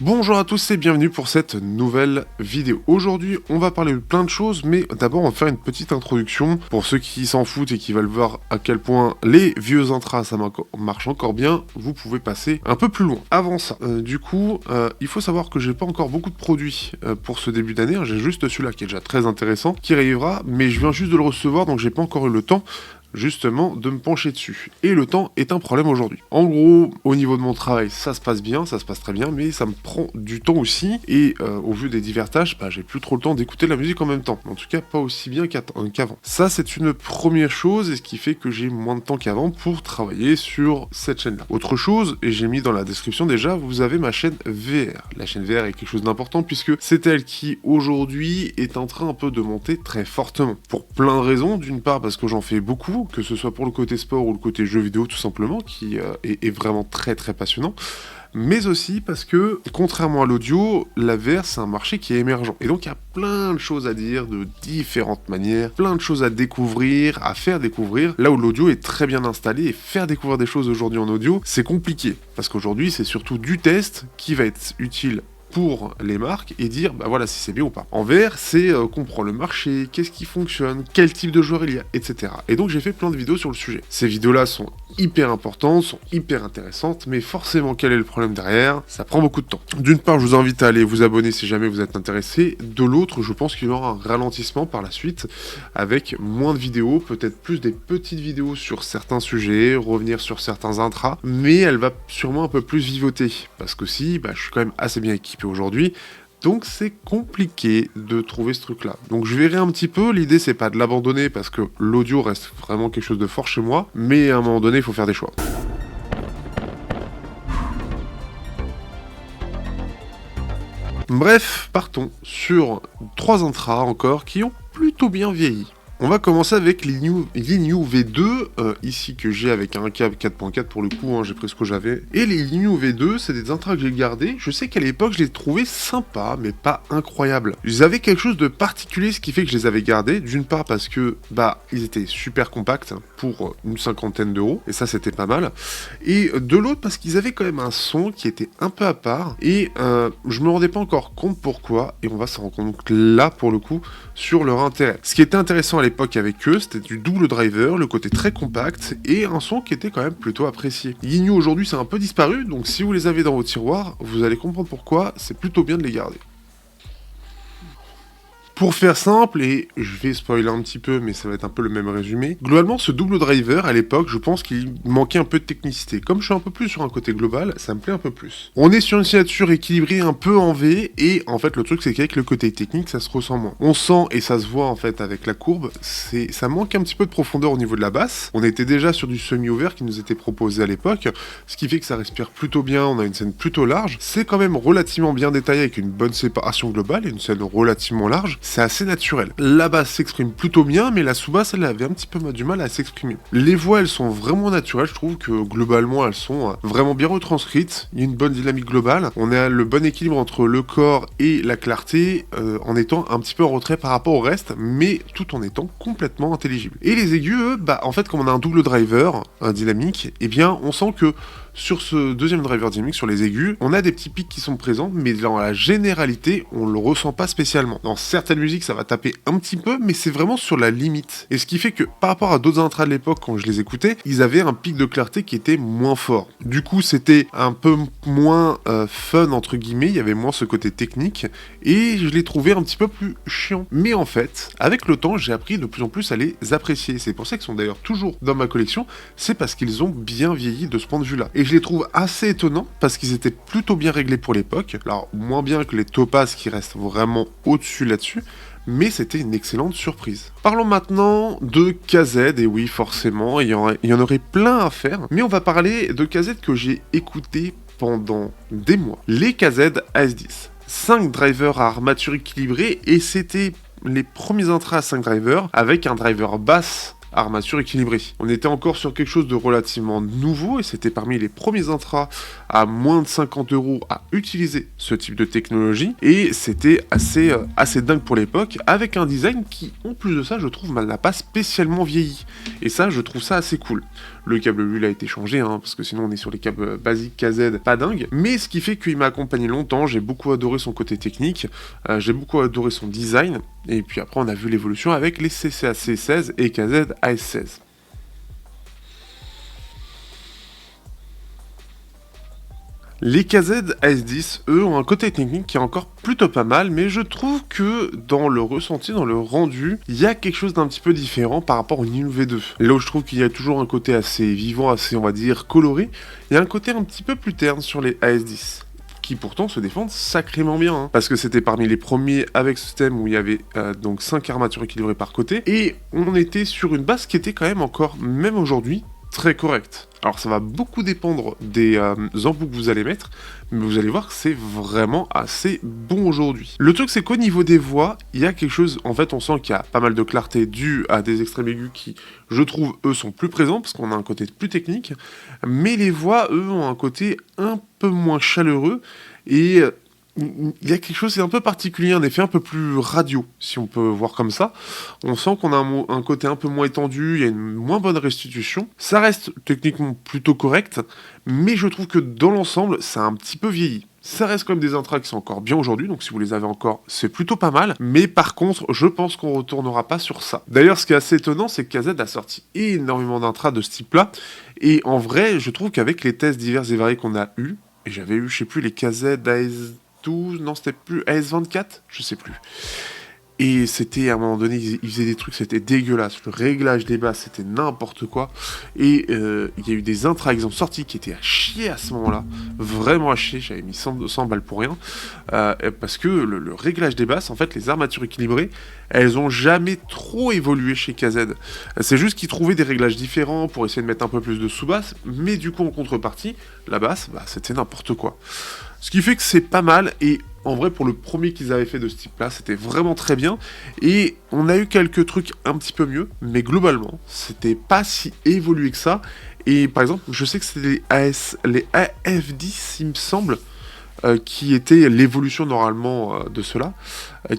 Bonjour à tous et bienvenue pour cette nouvelle vidéo. Aujourd'hui, on va parler de plein de choses, mais d'abord, on va faire une petite introduction pour ceux qui s'en foutent et qui veulent voir à quel point les vieux intras, ça marche encore bien. Vous pouvez passer un peu plus loin. Avant ça, il faut savoir que j'ai pas encore beaucoup de produits pour ce début d'année. J'ai juste celui-là qui est déjà très intéressant, qui arrivera, mais je viens juste de le recevoir, donc j'ai pas encore eu le temps justement de me pencher dessus. Et le temps est un problème aujourd'hui. En gros, au niveau de mon travail, ça se passe bien, ça se passe très bien, mais ça me prend du temps aussi, et au vu des divers tâches, j'ai plus trop le temps d'écouter la musique en même temps. En tout cas, pas aussi bien qu'avant. Ça, c'est une première chose, et ce qui fait que j'ai moins de temps qu'avant pour travailler sur cette chaîne-là. Autre chose, et j'ai mis dans la description déjà, vous avez ma chaîne VR. La chaîne VR est quelque chose d'important, puisque c'est elle qui, aujourd'hui, est en train un peu de monter très fortement. Pour plein de raisons, d'une part parce que j'en fais beaucoup, que ce soit pour le côté sport ou le côté jeu vidéo tout simplement, qui est vraiment très très passionnant, mais aussi parce que, contrairement à l'audio, la VR c'est un marché qui est émergent, et donc il y a plein de choses à dire de différentes manières, plein de choses à découvrir, à faire découvrir, là où l'audio est très bien installé, et faire découvrir des choses aujourd'hui en audio, c'est compliqué, parce qu'aujourd'hui c'est surtout du test qui va être utile pour les marques et dire voilà si c'est bien ou pas. En VR, c'est comprendre le marché, qu'est-ce qui fonctionne, quel type de joueur il y a, etc. Et donc j'ai fait plein de vidéos sur le sujet. Ces vidéos-là sont hyper importantes, sont hyper intéressantes, mais forcément quel est le problème derrière? Ça prend beaucoup de temps. D'une part, je vous invite à aller vous abonner si jamais vous êtes intéressé. De l'autre, je pense qu'il y aura un ralentissement par la suite, avec moins de vidéos, peut-être plus des petites vidéos sur certains sujets, revenir sur certains intras, mais elle va sûrement un peu plus vivoter, parce que si, je suis quand même assez bien équipé aujourd'hui, donc c'est compliqué de trouver ce truc-là. Donc je verrai un petit peu, l'idée c'est pas de l'abandonner parce que l'audio reste vraiment quelque chose de fort chez moi, mais à un moment donné il faut faire des choix. Bref, partons sur 3 intras encore qui ont plutôt bien vieilli. On va commencer avec l'Inu V2, ici que j'ai avec un câble 4.4 pour le coup, j'ai pris ce que j'avais. Et les Inu V2, c'est des intras que j'ai gardés. Je sais qu'à l'époque, je les trouvais sympas, mais pas incroyables. Ils avaient quelque chose de particulier, ce qui fait que je les avais gardés. D'une part parce que, ils étaient super compacts pour une cinquantaine d'euros, et ça c'était pas mal. Et de l'autre parce qu'ils avaient quand même un son qui était un peu à part, et je me rendais pas encore compte pourquoi, et on va s'en rendre compte là pour le coup, sur leur intérêt. Ce qui était intéressant à l'époque avec eux, c'était du double driver, le côté très compact, et un son qui était quand même plutôt apprécié. Yinyu aujourd'hui c'est un peu disparu, donc si vous les avez dans vos tiroirs, vous allez comprendre pourquoi, c'est plutôt bien de les garder. Pour faire simple, et je vais spoiler un petit peu, mais ça va être un peu le même résumé, globalement, ce double driver, à l'époque, je pense qu'il manquait un peu de technicité. Comme je suis un peu plus sur un côté global, ça me plaît un peu plus. On est sur une signature équilibrée un peu en V, et en fait, le truc, c'est qu'avec le côté technique, ça se ressent moins. On sent, et ça se voit en fait avec la courbe, ça manque un petit peu de profondeur au niveau de la basse. On était déjà sur du semi-ouvert qui nous était proposé à l'époque, ce qui fait que ça respire plutôt bien, on a une scène plutôt large. C'est quand même relativement bien détaillé avec une bonne séparation globale et une scène relativement large. C'est assez naturel. La basse s'exprime plutôt bien, mais la sous-basse, elle avait un petit peu du mal à s'exprimer. Les voix, elles sont vraiment naturelles, je trouve que globalement, elles sont vraiment bien retranscrites. Il y a une bonne dynamique globale. On a le bon équilibre entre le corps et la clarté, en étant un petit peu en retrait par rapport au reste, mais tout en étant complètement intelligible. Et les aigus, eux, en fait, comme on a un double driver, un dynamique, on sent que sur ce deuxième driver dynamique, sur les aigus, on a des petits pics qui sont présents, mais dans la généralité, on le ressent pas spécialement. Dans certaines musiques, ça va taper un petit peu, mais c'est vraiment sur la limite. Et ce qui fait que, par rapport à d'autres intras de l'époque, quand je les écoutais, ils avaient un pic de clarté qui était moins fort. Du coup, c'était un peu moins fun, entre guillemets, il y avait moins ce côté technique, et je les trouvais un petit peu plus chiants. Mais en fait, avec le temps, j'ai appris de plus en plus à les apprécier. C'est pour ça qu'ils sont d'ailleurs toujours dans ma collection, c'est parce qu'ils ont bien vieilli de ce point de vue-là. Et je les trouve assez étonnants parce qu'ils étaient plutôt bien réglés pour l'époque. Alors, moins bien que les Topaz qui restent vraiment au-dessus là-dessus, mais c'était une excellente surprise. Parlons maintenant de KZ, et oui, forcément, il y en aurait plein à faire, mais on va parler de KZ que j'ai écouté pendant des mois. Les KZ AS10. 5 drivers à armature équilibrée, et c'était les premiers intras à 5 drivers, avec un driver basse armature équilibrée. On était encore sur quelque chose de relativement nouveau, et c'était parmi les premiers intras à moins de 50 € à utiliser ce type de technologie, et c'était assez dingue pour l'époque, avec un design qui, en plus de ça, je trouve, n'a pas spécialement vieilli. Et ça, je trouve ça assez cool. Le câble lui a été changé, hein, parce que sinon on est sur les câbles basiques KZ, pas dingue. Mais ce qui fait qu'il m'a accompagné longtemps, j'ai beaucoup adoré son côté technique, j'ai beaucoup adoré son design, et puis après on a vu l'évolution avec les CCAC16 et KZ AS16. Les KZ AS10, eux, ont un côté technique qui est encore plutôt pas mal, mais je trouve que dans le ressenti, dans le rendu, il y a quelque chose d'un petit peu différent par rapport au Nino V2. Là où je trouve qu'il y a toujours un côté assez vivant, assez, on va dire, coloré, il y a un côté un petit peu plus terne sur les AS10. Qui pourtant se défendent sacrément bien, hein, parce que c'était parmi les premiers avec ce système où il y avait donc 5 armatures équilibrées par côté, et on était sur une base qui était quand même encore, même aujourd'hui, très correcte. Alors ça va beaucoup dépendre des embouts que vous allez mettre, mais vous allez voir que c'est vraiment assez bon aujourd'hui. Le truc c'est qu'au niveau des voix, il y a quelque chose, en fait on sent qu'il y a pas mal de clarté due à des extrêmes aigus qui, je trouve, eux sont plus présents, parce qu'on a un côté plus technique, mais les voix, eux, ont un côté un peu moins chaleureux, et il y a quelque chose, c'est un peu particulier, un effet un peu plus radio, si on peut voir comme ça. On sent qu'on a un côté un peu moins étendu, il y a une moins bonne restitution. Ça reste techniquement plutôt correct, mais je trouve que dans l'ensemble, ça a un petit peu vieilli. Ça reste quand même des intras qui sont encore bien aujourd'hui, donc si vous les avez encore, c'est plutôt pas mal. Mais par contre, je pense qu'on retournera pas sur ça. D'ailleurs, ce qui est assez étonnant, c'est que KZ a sorti énormément d'intras de ce type-là. Et en vrai, je trouve qu'avec les tests divers et variés qu'on a eu, et j'avais eu, je sais plus, les KZ AS12, non, c'était plus AS24, je sais plus. Et c'était, à un moment donné, ils faisaient des trucs, c'était dégueulasse. Le réglage des basses, c'était n'importe quoi. Et il y a eu des intras, exemple, sortis qui étaient à chier à ce moment-là. Vraiment à chier, j'avais mis 100 balles pour rien. Parce que le réglage des basses, en fait, les armatures équilibrées, elles ont jamais trop évolué chez KZ. C'est juste qu'ils trouvaient des réglages différents pour essayer de mettre un peu plus de sous-basse. Mais du coup, en contrepartie, la basse, bah, c'était n'importe quoi. Ce qui fait que c'est pas mal, et en vrai, pour le premier qu'ils avaient fait de ce type-là, c'était vraiment très bien. Et on a eu quelques trucs un petit peu mieux, mais globalement, c'était pas si évolué que ça. Et par exemple, je sais que c'était les AF10, il me semble, qui étaient l'évolution normalement de cela,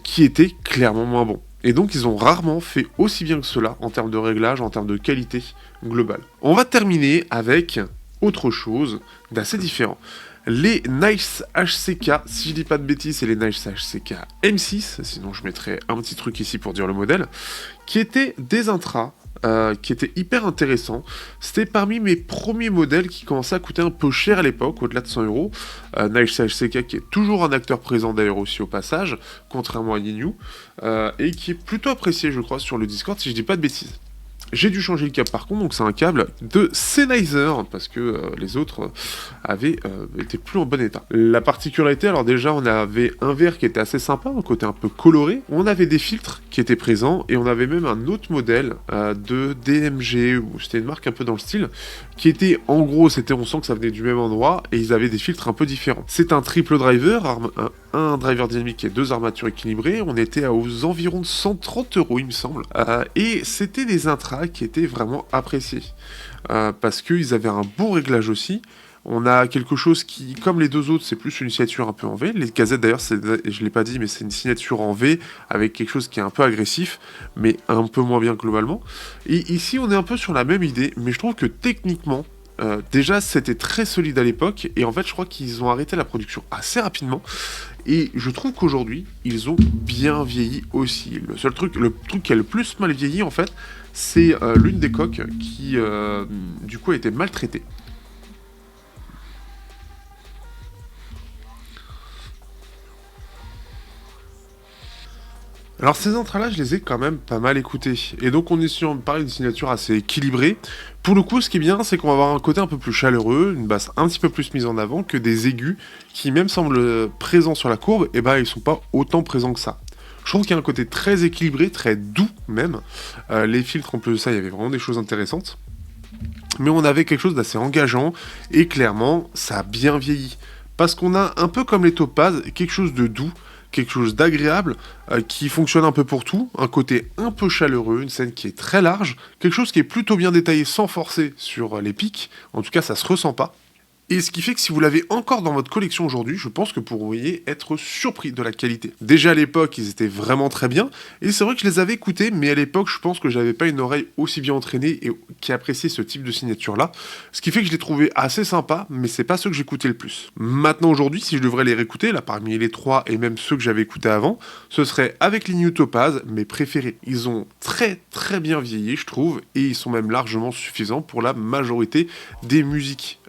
qui étaient clairement moins bons. Et donc, ils ont rarement fait aussi bien que cela en termes de réglage, en termes de qualité globale. On va terminer avec autre chose d'assez différent. Les Nice HCK, si je dis pas de bêtises, c'est les Nice HCK M6, sinon je mettrai un petit truc ici pour dire le modèle, qui étaient des intras, qui étaient hyper intéressants. C'était parmi mes premiers modèles qui commençaient à coûter un peu cher à l'époque, au-delà de 100 euros. Nice HCK qui est toujours un acteur présent d'ailleurs aussi au passage, contrairement à Yinyu, et qui est plutôt apprécié je crois sur le Discord, si je dis pas de bêtises. J'ai dû changer le câble par contre, donc c'est un câble de Sennheiser, parce que les autres avaient été plus en bon état. La particularité, alors déjà on avait un verre qui était assez sympa, un côté un peu coloré, on avait des filtres qui étaient présents, et on avait même un autre modèle de DMG, ou c'était une marque un peu dans le style, qui était en gros, on sent que ça venait du même endroit, et ils avaient des filtres un peu différents. C'est un triple driver, un driver dynamique et 2 armatures équilibrées, on était aux environs de 130 euros il me semble, et c'était des intras qui étaient vraiment appréciés, parce qu'ils avaient un bon réglage aussi. On a quelque chose qui, comme les deux autres, c'est plus une signature un peu en V. Les KZ d'ailleurs, je l'ai pas dit, mais c'est une signature en V avec quelque chose qui est un peu agressif, mais un peu moins bien globalement. Et ici, on est un peu sur la même idée, mais je trouve que techniquement, déjà, c'était très solide à l'époque, et en fait, je crois qu'ils ont arrêté la production assez rapidement. Et je trouve qu'aujourd'hui, ils ont bien vieilli aussi. Le truc qui a le plus mal vieilli, en fait, c'est l'une des coques qui, du coup, a été maltraitée. Alors ces intras-là, je les ai quand même pas mal écoutés. Et donc on est sur pareil, une signature assez équilibrée. Pour le coup, ce qui est bien, c'est qu'on va avoir un côté un peu plus chaleureux, une basse un petit peu plus mise en avant que des aigus qui même semblent présents sur la courbe, et ben ils sont pas autant présents que ça. Je trouve qu'il y a un côté très équilibré, très doux même. Les filtres en plus de ça, il y avait vraiment des choses intéressantes. Mais on avait quelque chose d'assez engageant, et clairement, ça a bien vieilli. Parce qu'on a un peu comme les topazes, quelque chose de doux, quelque chose d'agréable, qui fonctionne un peu pour tout, un côté un peu chaleureux, une scène qui est très large, quelque chose qui est plutôt bien détaillé sans forcer sur les pics, en tout cas ça se ressent pas. Et ce qui fait que si vous l'avez encore dans votre collection aujourd'hui, je pense que vous pourriez être surpris de la qualité. Déjà à l'époque, ils étaient vraiment très bien, et c'est vrai que je les avais écoutés, mais à l'époque, je pense que j'avais pas une oreille aussi bien entraînée et qui appréciait ce type de signature-là. Ce qui fait que je les trouvais assez sympas, mais c'est pas ceux que j'écoutais le plus. Maintenant aujourd'hui, si je devrais les réécouter, là parmi les trois et même ceux que j'avais écoutés avant, ce serait avec les New Topaz, mes préférés. Ils ont très très bien vieilli, je trouve, et ils sont même largement suffisants pour la majorité des musiques.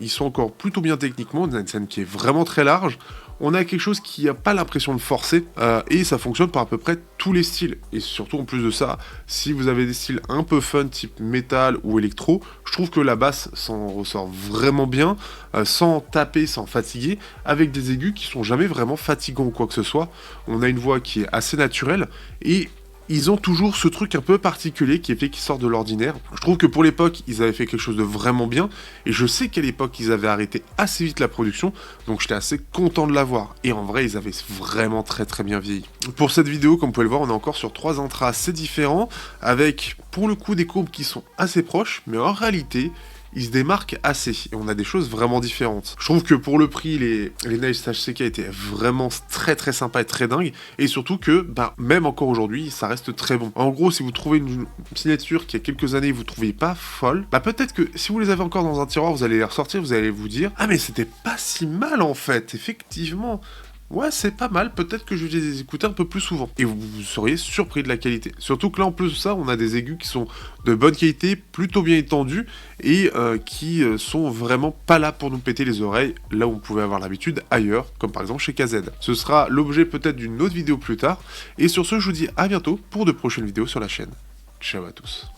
Ils sont encore plutôt bien techniquement, on a une scène qui est vraiment très large, on a quelque chose qui n'a pas l'impression de forcer, et ça fonctionne pour à peu près tous les styles. Et surtout en plus de ça, si vous avez des styles un peu fun, type métal ou électro, je trouve que la basse s'en ressort vraiment bien, sans taper, sans fatiguer, avec des aigus qui sont jamais vraiment fatigants ou quoi que ce soit. On a une voix qui est assez naturelle, et ils ont toujours ce truc un peu particulier qui est fait qu'ils sortent de l'ordinaire. Je trouve que pour l'époque, ils avaient fait quelque chose de vraiment bien, et je sais qu'à l'époque, ils avaient arrêté assez vite la production, donc j'étais assez content de l'avoir. Et en vrai, ils avaient vraiment très très bien vieilli. Pour cette vidéo, comme vous pouvez le voir, on est encore sur 3 intras assez différents, avec pour le coup des courbes qui sont assez proches, mais en réalité, ils se démarquent assez, et on a des choses vraiment différentes. Je trouve que pour le prix, les Nice HCK étaient vraiment très très sympas et très dingues, et surtout que, bah, même encore aujourd'hui, ça reste très bon. En gros, si vous trouvez une signature qui, il y a quelques années, vous ne trouviez pas folle, bah peut-être que si vous les avez encore dans un tiroir, vous allez les ressortir, vous allez vous dire « Ah mais c'était pas si mal en fait, effectivement !» Ouais, c'est pas mal, peut-être que je vais les écouter un peu plus souvent. Et vous seriez surpris de la qualité. Surtout que là, en plus de ça, on a des aigus qui sont de bonne qualité, plutôt bien étendus, et qui sont vraiment pas là pour nous péter les oreilles, là où on pouvait avoir l'habitude ailleurs, comme par exemple chez KZ. Ce sera l'objet peut-être d'une autre vidéo plus tard, et sur ce, je vous dis à bientôt pour de prochaines vidéos sur la chaîne. Ciao à tous.